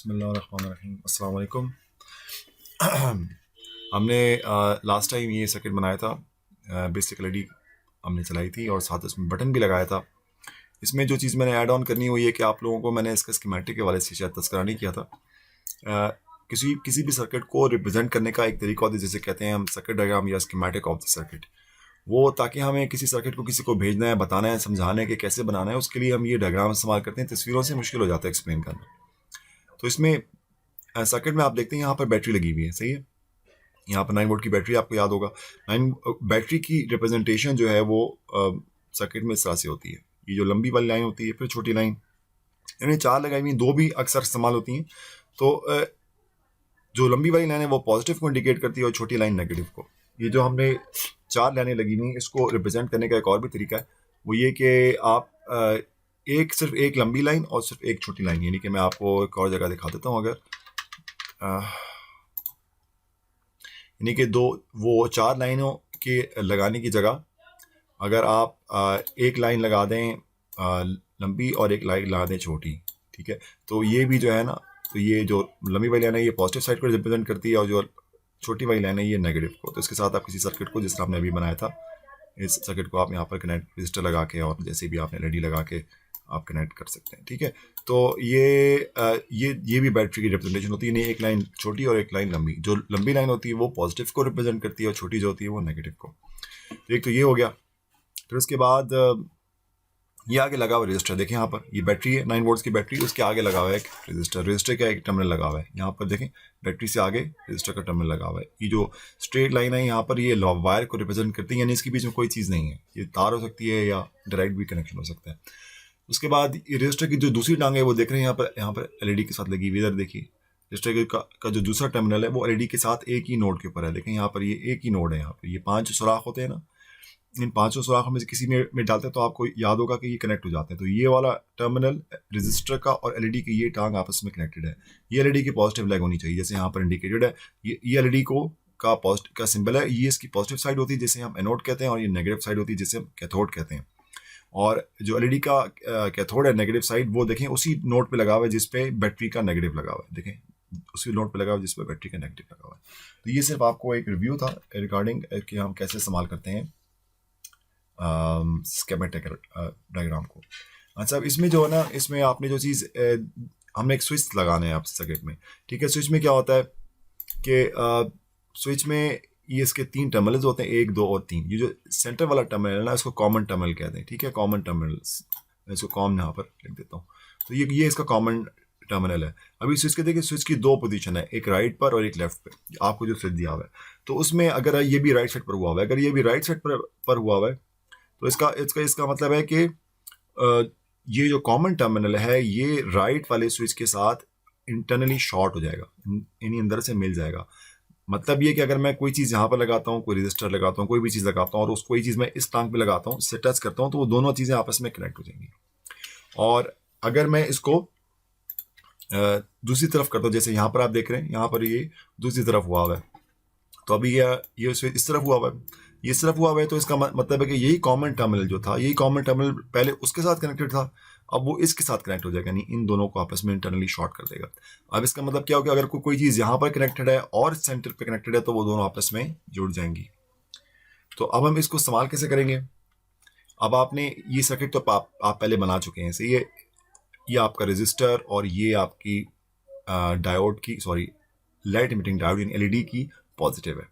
बिस्मिल्लाहिर्रहमानिर्रहीम। अस्सलाम वालेकुम। हमने लास्ट टाइम ये सर्किट बनाया था, बेसिक एलईडी हमने चलाई थी और साथ उसमें बटन भी लगाया था। इसमें जो चीज़ मैंने ऐड ऑन करनी हुई है कि आप लोगों को मैंने इसका स्कीमेटिक के वाले से शायद तज़किरा नहीं किया था। किसी भी सर्किट को रिप्रेजेंट करने का एक तरीका होता है, जैसे कहते हैं हम सर्किट डायग्राम या स्कीमेटिक ऑफ द सर्किट। वो ताकि हमें किसी सर्किट को किसी को भेजना है, बताना है, समझाना है कि कैसे बनाना है, उसके लिए हम ये डायग्राम इस्तेमाल करते हैं। तस्वीरों से मुश्किल हो जाता है एक्सप्लेन करना। तो इसमें सर्किट में आप देखते हैं यहाँ पर बैटरी लगी हुई है, सही है। यहाँ पर 9 वोल्ट की बैटरी, आपको याद होगा 9 बैटरी की रिप्रेजेंटेशन जो है वो सर्किट में इस तरह से होती है। ये जो लंबी वाली लाइन होती है, फिर छोटी लाइन, इन्हें 4 लगाई हुई, 2 भी अक्सर इस्तेमाल होती हैं। तो जो लंबी वाली लाइन है वो पॉजिटिव को इंडिकेट करती है और छोटी लाइन नेगेटिव को। ये जो हमने 4 लाइनें लगी हुई, इसको रिप्रेजेंट करने का एक और भी तरीका है, वो ये कि आप सिर्फ एक लंबी लाइन और सिर्फ एक छोटी लाइन, यानी कि मैं आपको एक और जगह दिखा देता हूँ। अगर यानी कि वो 4 लाइनों के लगाने की जगह अगर आप एक लाइन लगा दें लंबी और एक लाइन लगा दें छोटी, ठीक है, तो ये भी जो है ना, तो ये जो लंबी वाली लाइन है ये पॉजिटिव साइड को रिप्रेजेंट करती है और जो छोटी वाली लाइन है ये नेगेटिव को। तो इसके साथ आप किसी सर्किट को, जिस तरह हमने अभी बनाया था, इस सर्किट को आप यहाँ पर कनेक्ट रजिस्टर लगा के और जैसे भी आपने एलईडी लगा के आप कनेक्ट कर सकते हैं, ठीक है। तो ये भी बैटरी की रिप्रेजेंटेशन होती है, नहीं एक लाइन छोटी और एक लाइन लंबी। जो लंबी लाइन होती है वो पॉजिटिव को रिप्रेजेंट करती है और छोटी जो होती है वो नेगेटिव को। तो एक तो ये हो गया। फिर उसके बाद ये आगे लगा हुआ रजिस्टर, देखें यहाँ पर ये बैटरी है 9 वोल्ट्स की बैटरी, उसके आगे लगा हुआ है एक रजिस्टर का एक टर्मिनल लगा हुआ है। यहाँ पर देखें बैटरी से आगे रजिस्टर का टर्मिनल लगा हुआ है। ये जो स्ट्रेट लाइन है यहाँ पर ये वायर को रिप्रेजेंट करती है, यानी इसके बीच में कोई चीज़ नहीं है, ये तार हो सकती है या डायरेक्ट भी कनेक्शन हो सकता है। उसके बाद ये रजिस्टर की जो दूसरी टांग है वो देख रहे हैं यहाँ पर एलईडी के साथ लगी हुई। इधर देखिए रजिस्टर का जो दूसरा टर्मिनल है वो एलईडी के साथ एक ही नोड के ऊपर है। देखें यहाँ पर ये एक ही नोड है, यहाँ पर ये 5 सुराख होते हैं ना, इन 5 सुराखों में से किसी में डालते हैं तो आपको याद होगा कि ये कनेक्ट हो जाते हैं। तो ये वाला टर्मिनल रजिस्टर का और एलईडी की ये टांग आपस में कनेक्टेड है। ये एलईडी की पॉजिटिव लेग होनी चाहिए, जैसे यहाँ पर इंडिकेटेड है। ये एलईडी का सिंबल है, ये इसकी पॉजिटिव साइड होती है जिसे हम एनोड कहते हैं, और ये नेगेटिव साइड होती है जिसे हम कैथोड कहते हैं। और जो एलईडी का कैथोड है नेगेटिव साइड, वो देखें उसी नोड पे लगा हुआ है जिस पे बैटरी का नेगेटिव लगा हुआ है। देखें उसी नोड पे लगा हुआ है जिस पे बैटरी का नेगेटिव लगा हुआ है। तो ये सिर्फ आपको एक रिव्यू था रिगार्डिंग कि हम कैसे इस्तेमाल करते हैं स्कीमेटिक डायग्राम को। अच्छा, अब इसमें जो है ना, इसमें आपने जो चीज़ हमने एक स्विच लगाना है आप सर्किट में, ठीक है। स्विच में क्या होता है कि स्विच में ये इसके 3 टर्मिनल्स होते हैं, 1, 2 और 3। ये जो सेंटर वाला टर्मिनल है ना, इसको कॉमन टर्मिनल कहते हैं, ठीक है। कॉमन टर्मिनल्स, मैं इसको कॉमन यहाँ पर लिख देता हूँ। तो ये इसका कॉमन टर्मिनल है। अभी स्विच के देखिए, स्विच की 2 पोजीशन है, एक राइट पर और एक लेफ्ट पे, आपको जो स्विच दिया हुआ है। तो उसमें अगर ये भी राइट साइड पर हुआ हुआ है, अगर ये भी राइट साइड पर हुआ हुआ है, तो इसका मतलब है कि ये जो कॉमन टर्मिनल है ये राइट वाले स्विच के साथ इंटरनली शॉर्ट हो जाएगा, यानी अंदर से मिल जाएगा। मतलब ये कि अगर मैं कोई चीज़ यहाँ पर लगाता हूँ, कोई रजिस्टर लगाता हूँ, कोई भी चीज़ लगाता हूँ और उस कोई चीज़ मैं इस टांग पे लगाता हूँ, इससे टच करता हूँ, तो वो दोनों चीज़ें आपस में कनेक्ट हो जाएंगी। और अगर मैं इसको दूसरी तरफ करता हूँ, जैसे यहाँ पर आप देख रहे हैं, यहाँ पर ये दूसरी तरफ हुआ हुआ है, तो अभी ये स्विच इस तरफ हुआ हुआ है, ये इस तरफ हुआ हुआ है। तो इसका मतलब है कि यही कॉमन टर्मिनल जो था, यही कॉमन टर्मिनल पहले उसके साथ कनेक्टेड था, अब वो इसके साथ कनेक्ट हो जाएगा, यानी इन दोनों को आपस में इंटरनली शॉर्ट कर देगा। अब इसका मतलब क्या होगा, अगर कोई चीज़ यहाँ पर कनेक्टेड है और सेंटर पे कनेक्टेड है तो वो दोनों आपस में जुड़ जाएंगी। तो अब हम इसको इस्तेमाल कैसे करेंगे। अब आपने ये सर्किट तो आप पहले बना चुके हैं, सही है। ये आपका रजिस्टर और ये आपकी डायोड की, सॉरी, लाइट इमिटिंग डायोड यानी एलईडी की पॉजिटिव है,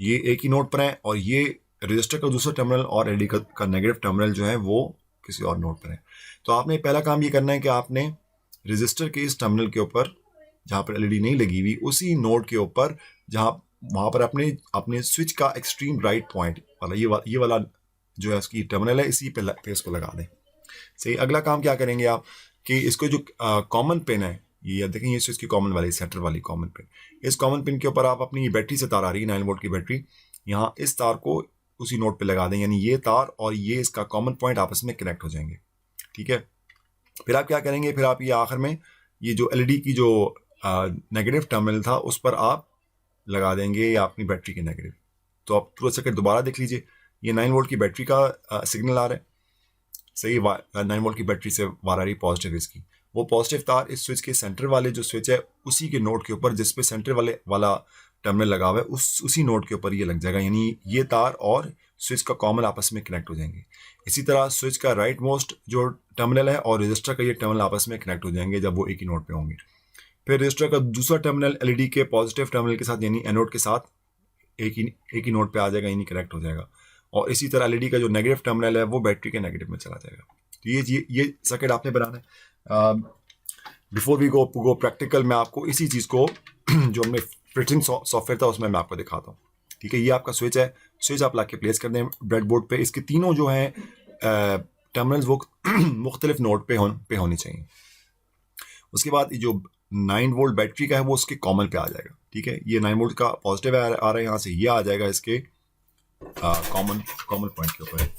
ये एक ही नोड पर है। और ये रजिस्टर का दूसरा टर्मिनल और एलईडी का नेगेटिव टर्मिनल जो है वो किसी और नोड पर है। तो आपने पहला काम ये करना है कि आपने रजिस्टर के इस टर्मिनल के ऊपर, जहाँ पर एलईडी नहीं लगी हुई, उसी नोड के ऊपर वहाँ पर अपने स्विच का एक्सट्रीम राइट पॉइंट वाला ये वाला जो है उसकी टर्मिनल है, इसी पे इसको लगा दें। सही। अगला काम क्या करेंगे आप कि इसको जो कॉमन पिन है, ये देखें, ये स्विच की कॉमन वाली, सेंटर वाली कॉमन पिन, इस कॉमन पिन के ऊपर आप अपनी बैटरी से तार आ रही है 9 वोल्ट की बैटरी, यहाँ इस तार को उसी नोड पे लगा दें, यानी ये तार और ये इसका कॉमन पॉइंट आपस में कनेक्ट हो जाएंगे, ठीक है। फिर आप क्या करेंगे, फिर आप ये आखिर में ये जो एलईडी की जो नेगेटिव टर्मिनल था उस पर आप लगा देंगे या अपनी बैटरी के नेगेटिव। तो आप पूरा सर्किट दोबारा देख लीजिए, ये 9 वोल्ट की बैटरी का सिग्नल आ रहा है, सही। 9 वोल्ट की बैटरी से वार आ रही पॉजिटिव इसकी, वो पॉजिटिव तार इस स्विच के सेंटर वाले जो स्विच है उसी के नोड के ऊपर, जिस पे सेंटर वाला टर्मिनल लगा हुआ है उसी नोड के ऊपर ये लग जाएगा, यानी ये तार और स्विच का कॉमन आपस में कनेक्ट हो जाएंगे। इसी तरह स्विच का राइट मोस्ट जो टर्मिनल है और रजिस्टर का ये टर्मिनल आपस में कनेक्ट हो जाएंगे जब वो एक ही नोड पे होंगे। फिर रजिस्टर का दूसरा टर्मिनल एलईडी के पॉजिटिव टर्मिनल के साथ यानी एनोड के साथ एक ही नोड पे आ जाएगा, यानी कनेक्ट हो जाएगा। और इसी तरह एलईडी का जो नेगेटिव टर्मिनल है वो बैटरी के नेगेटिव में चला जाएगा। तो ये सर्किट आपने बनाना है। बिफोर वी गो प्रैक्टिकल, मैं आपको इसी चीज़ को जो हमने फिटिंग सॉफ्टवेयर था उसमें मैं आपको दिखाता हूँ। ठीक है, ये आपका स्विच है, स्विच आप लाके प्लेस कर दें ब्रेडबोर्ड पे। इसके तीनों जो हैं टर्मिनल्स वो मुख्तलिफ नोड पे होनी चाहिए। उसके बाद जो 9 वोल्ट बैटरी का है वो उसके कॉमन पे आ जाएगा। ठीक है, ये 9 वोल्ट का पॉजिटिव आ रहा है यहाँ से, ये आ जाएगा इसके कॉमन पॉइंट के ऊपर।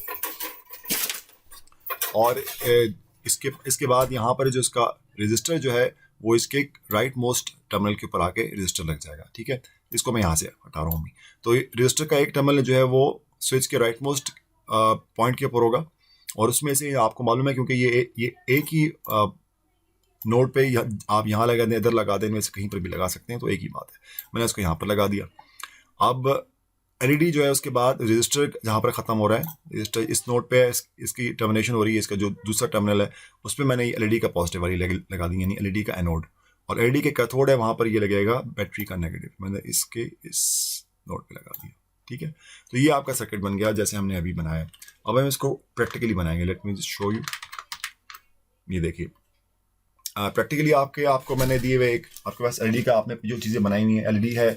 और इसके बाद यहाँ पर जो इसका रजिस्टर जो है वो इसके राइट मोस्ट टर्मिनल के ऊपर आके रजिस्टर लग जाएगा। ठीक है, इसको मैं यहाँ से हटा रहा हूँ। तो रजिस्टर का एक टर्मिनल जो है वो स्विच के राइट मोस्ट पॉइंट के ऊपर होगा, और उसमें से आपको मालूम है क्योंकि ये एक ही नोड पे आप यहाँ लगा दें, इधर लगा दें, इनमें से कहीं पर भी लगा सकते हैं, तो एक ही बात है। मैंने इसको यहाँ पर लगा दिया। अब एलईडी जो है उसके बाद रजिस्टर जहाँ पर ख़त्म हो रहा है, रजिस्टर इस नोड पे इसकी टर्मिनेशन हो रही है, इसका जो दूसरा टर्मिनल है उस पर मैंने एलईडी का पॉजिटिव वाली लगा दी, यानी एलईडी का एनोड, और एलईडी के कैथोड है वहाँ पर ये लगेगा बैटरी का नेगेटिव, मैंने इसके इस नोड पे लगा दिया। ठीक है, तो ये आपका सर्किट बन गया जैसे हमने अभी बनाया। अब हम इसको प्रैक्टिकली बनाएंगे। Let me just show you. ये देखिए प्रैक्टिकली आपको मैंने दिए हुए एक आपके पास एलईडी का आपने जो चीज़ें बनाई हुई हैं, एलईडी है,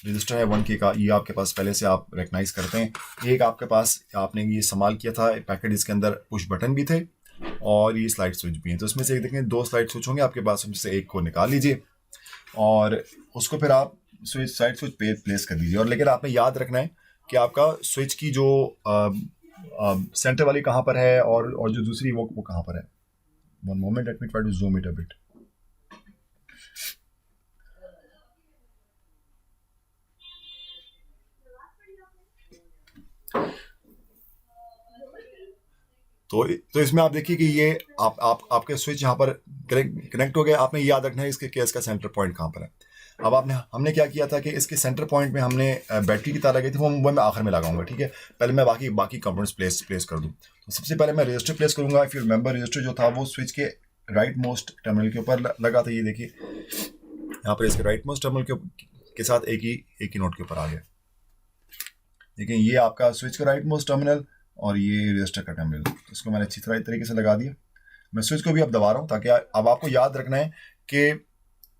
रजिस्टर है 1K का, ये आपके पास पहले से आप रिकग्नाइज करते हैं। एक आपके पास आपने ये इस्तेमाल किया था पैकेट, इसके अंदर पुश बटन भी थे और ये स्लाइड स्विच भी हैं। तो उसमें से एक देखें 2 स्लाइड स्विच होंगे आपके पास, उनसे एक को निकाल लीजिए और उसको फिर आप साइड स्विच पे प्लेस कर दीजिए। और लेकिन आपने याद रखना है कि आपका स्विच की जो सेंटर वाली कहाँ पर है और जो दूसरी वो कहाँ पर है। One moment, let me try to zoom it a bit. तो इसमें आप देखिए कि ये आपके स्विच यहाँ पर कनेक्ट हो गए। आपने याद रखना है इसके केस का सेंटर पॉइंट कहाँ पर है। अब हमने क्या किया था कि इसके सेंटर पॉइंट में हमने बैटरी की तार लगाई थी, वो मैं आखिर में लगाऊंगा। ठीक है, पहले मैं बाकी कंपोनेंट्स प्लेस कर दूँ। तो सबसे पहले मैं रजिस्टर प्लेस करूँगा। इफ यू रिमेंबर, रजिस्टर जो था वो स्विच के राइट मोस्ट टर्मिनल के ऊपर लगा था। ये देखिए यहाँ पर इसके राइट मोस्ट टर्मिनल के साथ एक ही नोड के ऊपर आ गया। देखिए ये आपका स्विच का राइट मोस्ट टर्मिनल और ये रजिस्टर का टर्मिनल, इसको मैंने अच्छी तरीके से लगा दिया। मैं स्विच को भी अब दबा रहा हूँ ताकि अब आपको याद रखना है कि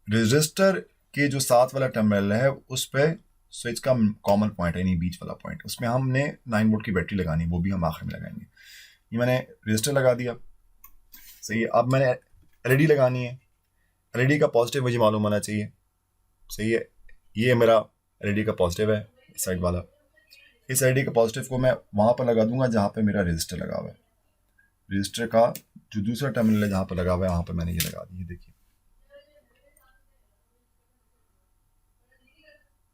रजिस्टर के जो साथ वाला टर्मिनल है उस पर स्विच का कॉमन पॉइंट है, यानी बीच वाला पॉइंट, उसमें हमने 9 वोल्ट की बैटरी लगानी है, वो भी हम आखिर में लगाएंगे। ये मैंने रजिस्टर लगा दिया, सही है। अब मैंने एलईडी लगानी है। एलईडी का पॉजिटिव मुझे मालूम होना चाहिए, सही है। ये मेरा एलईडी का पॉजिटिव है साइड वाला। इस एलईडी के पॉजिटिव को मैं वहाँ पर लगा दूंगा जहाँ पे मेरा रजिस्टर लगा हुआ है। रजिस्टर का जो दूसरा टर्मिनल है जहाँ पर लगा हुआ है वहाँ पर मैंने ये लगा दी, देखिए।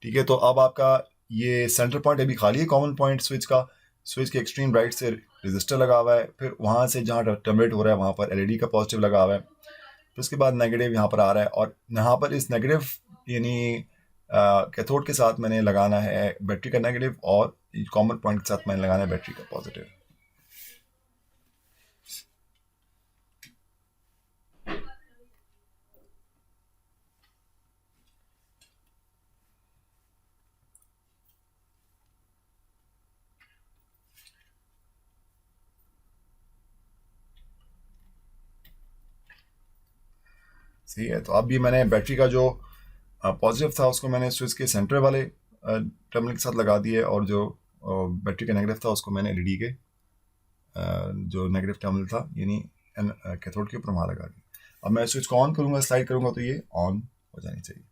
ठीक है, तो अब आपका ये सेंटर पॉइंट अभी खाली है, कॉमन पॉइंट स्विच का। स्विच के एक्सट्रीम राइट से रजिस्टर लगा हुआ है, फिर वहाँ से जहाँ टर्मिनेट हो रहा है वहाँ पर एलईडी का पॉजिटिव लगा हुआ है, फिर उसके बाद नेगेटिव यहाँ पर आ रहा है, और यहाँ पर इस नेगेटिव यानी कैथोड के साथ मैंने लगाना है बैटरी का नेगेटिव, और कॉमन पॉइंट के साथ मैंने लगाना है बैटरी का पॉजिटिव। सही है, तो अब भी मैंने बैटरी का जो पॉजिटिव था उसको मैंने स्विच के सेंटर वाले टर्मिनल के साथ लगा दिए, और जो बैटरी का नेगेटिव था उसको मैंने एलईडी के जो नेगेटिव टर्मिनल था यानी कैथोड के ऊपर वहाँ लगा दिया। अब मैं स्विच को ऑन करूँगा, स्लाइड करूँगा तो ये ऑन हो जानी चाहिए।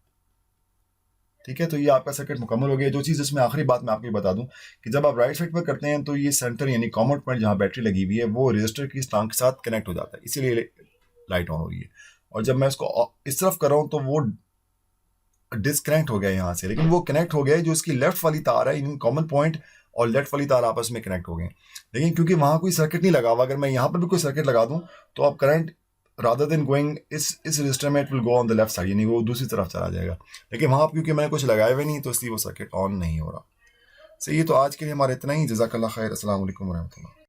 ठीक है, तो ये आपका सर्किट मुकम्मल हो गया। जो चीज़ इसमें आखिरी बात मैं आपको बता दूं कि जब आप राइट साइड पर करते हैं तो ये सेंटर यानी कॉमन पॉइंट जहाँ बैटरी लगी हुई है वो रजिस्टर की स्ट्रांग के साथ कनेक्ट हो जाता है, इसीलिए लाइट ऑन हो रही है। और जब मैं इसको इस तरफ कर रहा हूँ तो वो डिसकनेक्ट हो गया यहाँ से, लेकिन वो कनेक्ट हो गया जो इसकी लेफ्ट वाली तार है, यानी कॉमन पॉइंट और लेफ्ट वाली तार आपस में कनेक्ट हो गए। लेकिन क्योंकि वहाँ कोई सर्किट नहीं लगा हुआ, अगर मैं यहाँ पर भी कोई सर्किट लगा दूँ तो अब करंट रादर देन गोइंग इस रजिस्टर में, it will go on the left side, यानी वो दूसरी तरफ चला जाएगा। लेकिन वहाँ क्योंकि मैंने कुछ लगाया हुआ नहीं तो इसलिए वो सर्किट ऑन नहीं हो रहा। सही है, तो आज के लिए हमारा इतना ही। जज़ाकल्लाह खैर। अस्सलाम वालेकुम रहमतुल्लाह।